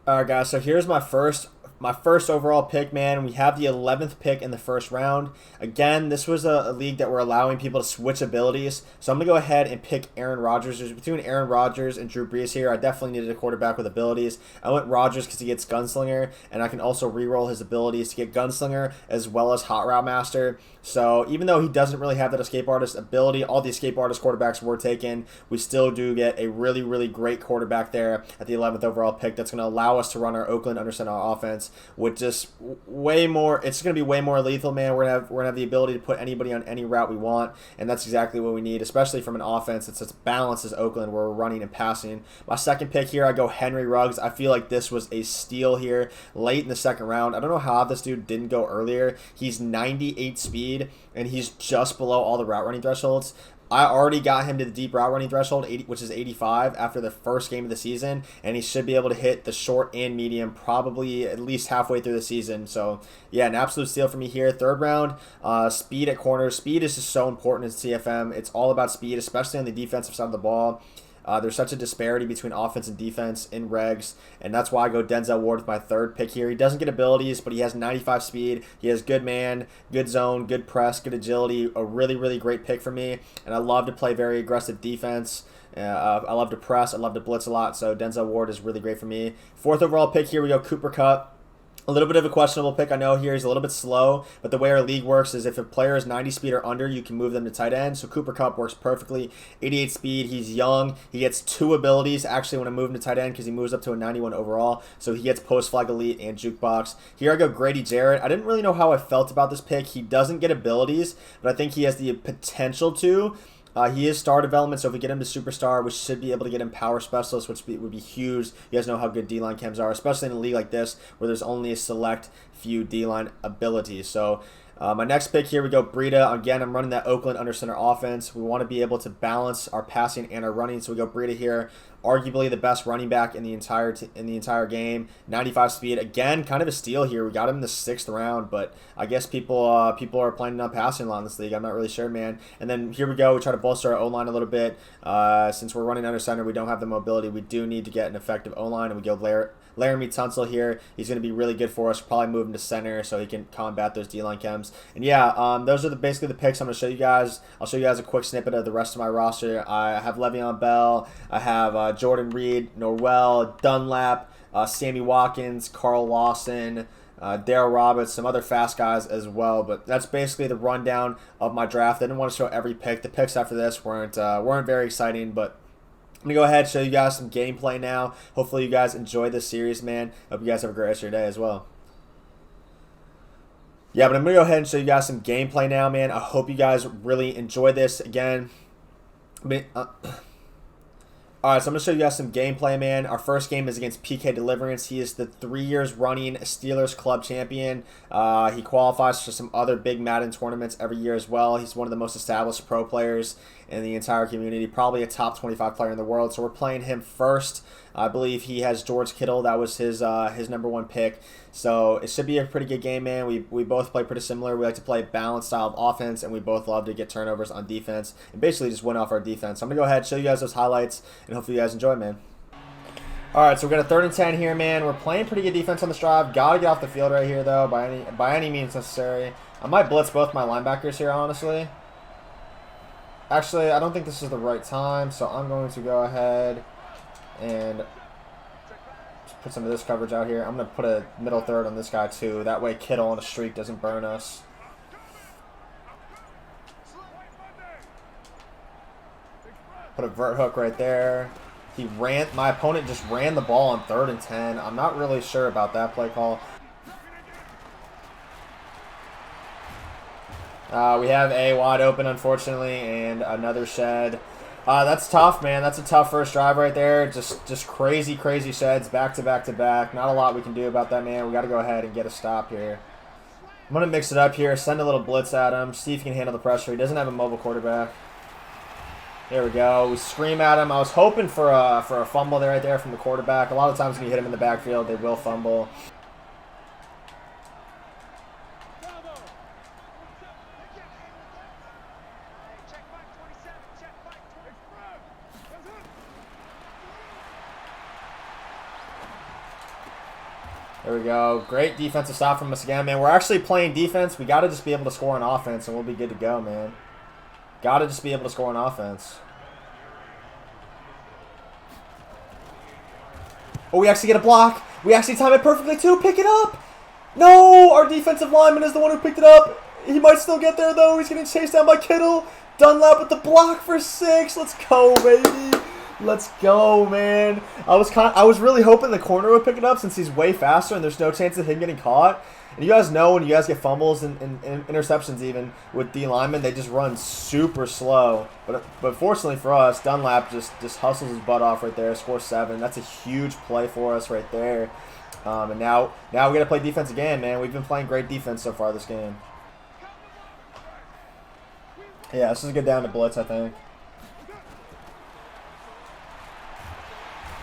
All right, guys. So here's my first overall pick, man. We have the 11th pick in the first round. Again, this was a league that we're allowing people to switch abilities. So I'm going to go ahead and pick Aaron Rodgers. There's between Aaron Rodgers and Drew Brees here. I definitely needed a quarterback with abilities. I went Rodgers because he gets Gunslinger, and I can also reroll his abilities to get Gunslinger as well as Hot Route Master. So even though he doesn't really have that Escape Artist ability, all the Escape Artist quarterbacks were taken. We still do get a really, really great quarterback there at the 11th overall pick that's going to allow us to run our Oakland under center offense with just way more. It's going to be way more lethal, man. We're gonna have the ability to put anybody on any route we want, and that's exactly what we need, especially from an offense that's as balanced as Oakland, where we're running and passing. My second pick here, I go Henry Ruggs. I feel like this was a steal here late in the second round. I don't know how this dude didn't go earlier. He's 98 speed, and he's just below all the route running thresholds. I already got him to the deep route running threshold, which is 85, after the first game of the season, and he should be able to hit the short and medium probably at least halfway through the season. So, yeah, an absolute steal for me here. Third round, speed at corners. Speed is just so important in CFM. It's all about speed, especially on the defensive side of the ball. There's such a disparity between offense and defense in regs, and that's why I go Denzel Ward with my third pick here. He doesn't get abilities, but he has 95 speed. He has good man, good zone, good press, good agility. A really, really great pick for me, and I love to play very aggressive defense. I love to press. I love to blitz a lot, so Denzel Ward is really great for me. Fourth overall pick here, we go Cooper Kupp. A little bit of a questionable pick, I know here. He's a little bit slow, but the way our league works is if a player is 90 speed or under, you can move them to tight end. So Cooper Kupp works perfectly. 88 speed, he's young. He gets 2 abilities, actually, when I move him to tight end because he moves up to a 91 overall. So he gets Post Flag Elite and Jukebox. Here I go Grady Jarrett. I didn't really know how I felt about this pick. He doesn't get abilities, but I think he has the potential to. He is star development, so if we get him to superstar, we should be able to get him power specialist, which would be huge. You guys know how good D-line chems are, especially in a league like this where there's only a select few D-line abilities. So my next pick here, we go Breida. Again, I'm running that Oakland under center offense. We want to be able to balance our passing and our running, so we go Breida here. Arguably the best running back in the entire game. 95 speed. Again, kind of a steal here. We got him in the 6th round, but I guess people are planning on passing a lot in this league. I'm not really sure, man. And then here we go. We try to bolster our O-line a little bit. Since we're running under center, we don't have the mobility. We do need to get an effective O-line, and we go Laramie Tunsil here. He's going to be really good for us. Probably move him to center so he can combat those D-line chems. And yeah, those are basically the picks I'm going to show you guys. I'll show you guys a quick snippet of the rest of my roster. I have Le'Veon Bell. I have Jordan Reed, Norwell, Dunlap, Sammy Watkins, Carl Lawson, Darryl Roberts, some other fast guys as well. But that's basically the rundown of my draft. I didn't want to show every pick. The picks after this weren't very exciting, but I'm going to go ahead and show you guys some gameplay now. Hopefully you guys enjoy this series, man. Hope you guys have a great rest of your day as well. Yeah, but I'm going to go ahead and show you guys some gameplay now, man. I hope you guys really enjoy this. Again, alright, so I'm going to show you guys some gameplay, man. Our first game is against PK Deliverance. He is the 3 years running Steelers Club champion. He qualifies for some other big Madden tournaments every year as well. He's one of the most established pro players in the entire community, probably a top 25 player in the world. So we're playing him first. I believe he has George Kittle. That was his #1 pick. So it should be a pretty good game, man. We both play pretty similar. We like to play a balanced style of offense, and we both love to get turnovers on defense and basically just win off our defense. So I'm going to go ahead and show you guys those highlights, and hopefully you guys enjoy, man. All right, so we're going to 3rd and 10 here, man. We're playing pretty good defense on this drive. Got to get off the field right here, though, by any means necessary. I might blitz both my linebackers here, honestly. Actually, I don't think this is the right time, so I'm going to go ahead and just put some of this coverage out here. I'm going to put a middle third on this guy, too. That way Kittle on a streak doesn't burn us. Put a vert hook right there. My opponent just ran the ball on 3rd and 10. I'm not really sure about that play call. We have a wide open, unfortunately, and another shed. That's tough, man. That's a tough first drive right there. Just crazy sheds back to back to back. Not a lot we can do about that, man. We got to go ahead and get a stop here. I'm going to mix it up here, send a little blitz at him, see if he can handle the pressure. He doesn't have a mobile quarterback. There we go. We scream at him. I was hoping for a fumble there right there from the quarterback. A lot of times when you hit him in the backfield, they will fumble. There we go. Great defensive stop from us again, man. We're actually playing defense. We got to just be able to score on offense, and we'll be good to go, man. Got to just be able to score on offense. Oh, we actually get a block. We actually time it perfectly, too. Pick it up. No, our defensive lineman is the one who picked it up. He might still get there, though. He's getting chased down by Kittle. Dunlap with the block for 6. Let's go, baby. Let's go, man. I was really hoping the corner would pick it up since he's way faster and there's no chance of him getting caught. And you guys know when you guys get fumbles and interceptions even with D linemen, they just run super slow. But fortunately for us, Dunlap just hustles his butt off right there, scores 7. That's a huge play for us right there. And now we got to play defense again, man. We've been playing great defense so far this game. Yeah, this is a good down to blitz, I think.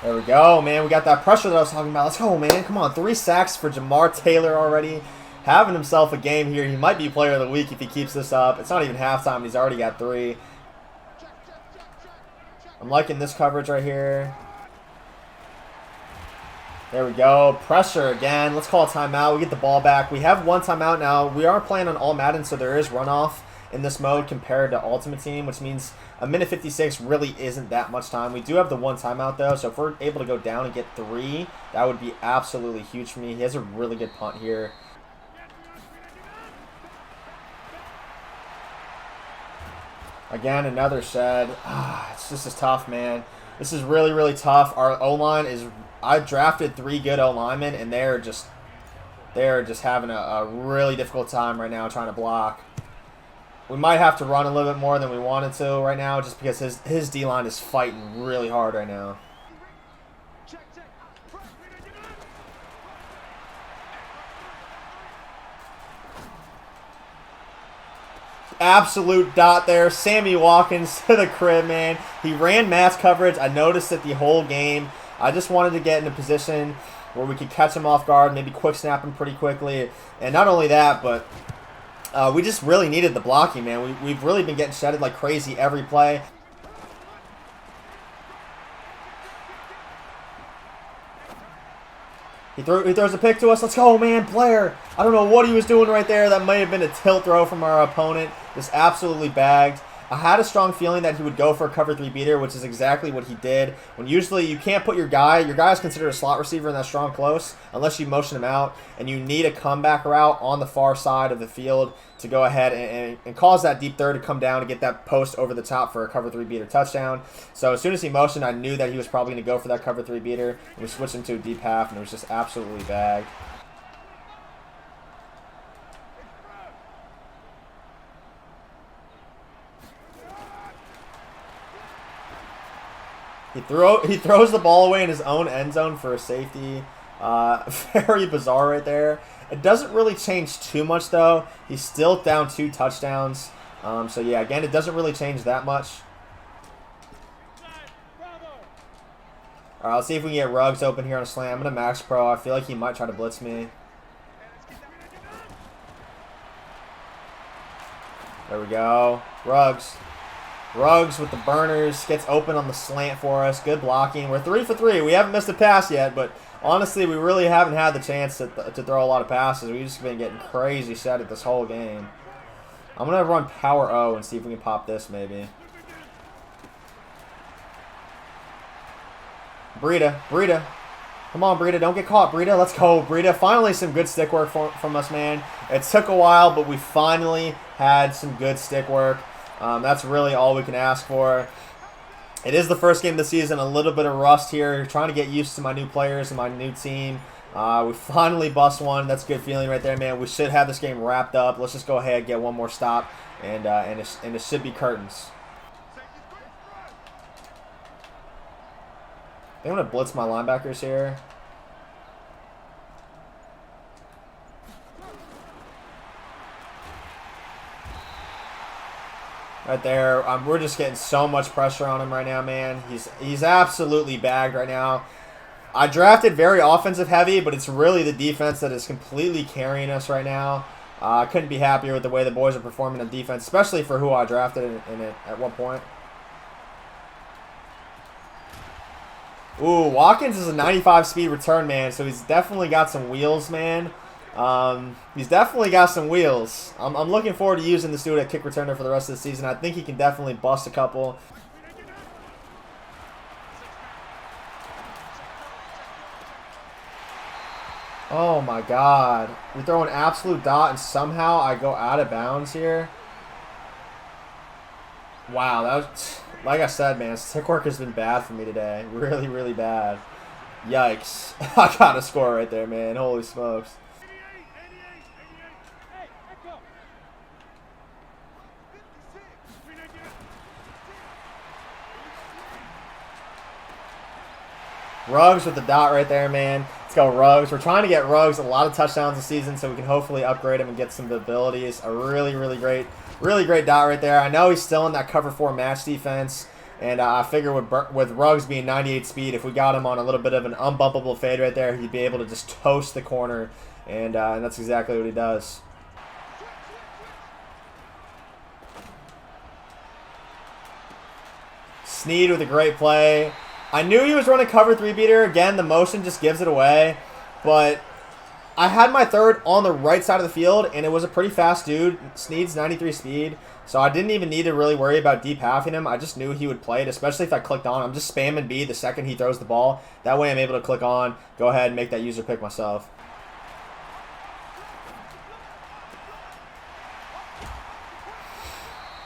There we go, man. We got that pressure that I was talking about. Let's go, man. Come on. 3 sacks for Jamar Taylor already. Having himself a game here. He might be player of the week if he keeps this up. It's not even halftime, and he's already got 3. I'm liking this coverage right here. There we go. Pressure again. Let's call a timeout. We get the ball back. We have 1 timeout now. We are playing on all Madden, so there is runoff in this mode compared to Ultimate Team, which means a minute 56 really isn't that much time. We do have the 1 timeout, though, so if we're able to go down and get 3, that would be absolutely huge for me. He has a really good punt here. Again, another shed. This is tough, man. This is really, really tough. Our O-line is... I drafted 3 good O-linemen, and they're just having a really difficult time right now trying to block. We might have to run a little bit more than we wanted to right now just because his D-line is fighting really hard right now. Absolute dot there. Sammy Watkins to the crib, man. He ran mass coverage. I noticed it the whole game. I just wanted to get in a position where we could catch him off guard, maybe quick snap him pretty quickly. And not only that, but... we just really needed the blocking, man. We've really been getting shedded like crazy every play. He throws a pick to us. Let's go, man. Blair. I don't know what he was doing right there. That may have been a tilt throw from our opponent. Just absolutely bagged. I had a strong feeling that he would go for a cover 3 beater, which is exactly what he did. When usually you can't put your guy is considered a slot receiver in that strong close unless you motion him out, and you need a comeback route on the far side of the field to go ahead and cause that deep third to come down and get that post over the top for a cover 3 beater touchdown. So as soon as he motioned, I knew that he was probably going to go for that cover 3 beater, and we switched him to a deep half, and it was just absolutely bagged. He throws the ball away in his own end zone for a safety. Very bizarre right there. It doesn't really change too much, though. He's still down 2 touchdowns. So, yeah, again, it doesn't really change that much. All right, let's see if we can get Ruggs open here on a slant. I'm going to max pro. I feel like he might try to blitz me. There we go. Ruggs. Ruggs with the burners, gets open on the slant for us. Good blocking. We're 3 for 3. We haven't missed a pass yet, but honestly, we really haven't had the chance to throw a lot of passes. We've just been getting crazy set at this whole game. I'm going to run power O and see if we can pop this maybe. Breida. Come on, Breida. Don't get caught, Breida. Let's go, Breida. Finally, some good stick work from us, man. It took a while, but we finally had some good stick work. That's really all we can ask for. It is the first game of the season, a little bit of rust here, trying to get used to my new players and my new team. We finally bust one. That's a good feeling right there, man. We should have this game wrapped up. Let's just go ahead and get one more stop, and it should be curtains. They want to blitz my linebackers here. Right there, we're just getting so much pressure on him right now, man. He's absolutely bagged right now. I drafted very offensive heavy, but it's really the defense that is completely carrying us right now. I couldn't be happier with the way the boys are performing on defense, especially for who I drafted in it at one point. Ooh, Watkins is a 95 speed return, man, so he's definitely got some wheels, man. He's definitely got some wheels. I'm looking forward to using this dude at kick returner for the rest of the season. I think he can definitely bust a couple. Oh my god. We throw an absolute dot and somehow I go out of bounds here. Wow, that was, like I said, man, stick work has been bad for me today. Really, really bad. Yikes. I got a score right there, man. Holy smokes. Ruggs with the dot right there, man. Let's go, Ruggs. We're trying to get Ruggs a lot of touchdowns this season so we can hopefully upgrade him and get some abilities. A really, really great dot right there. I know he's still in that cover 4 match defense, and I figure with Ruggs being 98 speed, if we got him on a little bit of an unbumpable fade right there, he'd be able to just toast the corner, and that's exactly what he does. Snead with a great play. I knew he was running cover 3 beater. Again, the motion just gives it away. But I had my third on the right side of the field, and it was a pretty fast dude. Snead's 93 speed. So I didn't even need to really worry about deep halving him. I just knew he would play it, especially if I clicked on. I'm just spamming B the second he throws the ball. That way I'm able to click on, go ahead and make that user pick myself.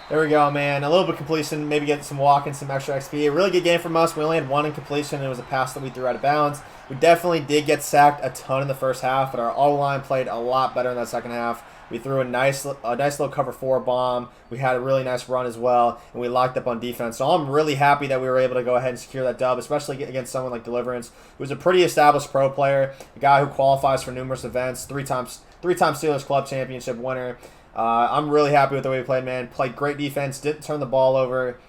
There we go, man. A little bit of completion, maybe get some walk and some extra XP. A really good game from us. We only had 1 in completion, and it was a pass that we threw out of bounds. We definitely did get sacked a ton in the first half, but our O-line played a lot better in that second half. We threw a nice little cover 4 bomb. We had a really nice run as well, and we locked up on defense. So I'm really happy that we were able to go ahead and secure that dub, especially against someone like Deliverance, who's a pretty established pro player, a guy who qualifies for numerous events, three-time Steelers Club Championship winner. I'm really happy with the way we played, man. Played great defense, didn't turn the ball over.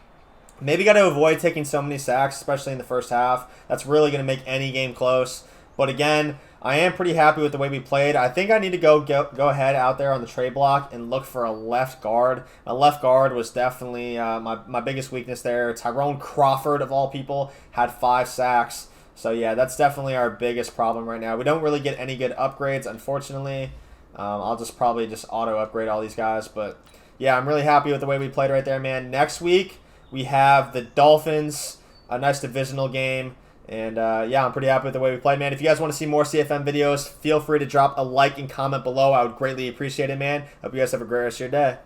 Maybe got to avoid taking so many sacks, especially in the first half. That's really going to make any game close. But again, I am pretty happy with the way we played. I think I need to go ahead out there on the trade block and look for a left guard. My left guard was definitely my biggest weakness there. Tyrone Crawford, of all people, had 5 sacks. So yeah, that's definitely our biggest problem right now. We don't really get any good upgrades, unfortunately. I'll just probably auto upgrade all these guys. But yeah, I'm really happy with the way we played right there, man. Next week, we have the Dolphins, a nice divisional game. And yeah, I'm pretty happy with the way we played, man. If you guys want to see more CFM videos, feel free to drop a like and comment below. I would greatly appreciate it, man. Hope you guys have a great rest of your day.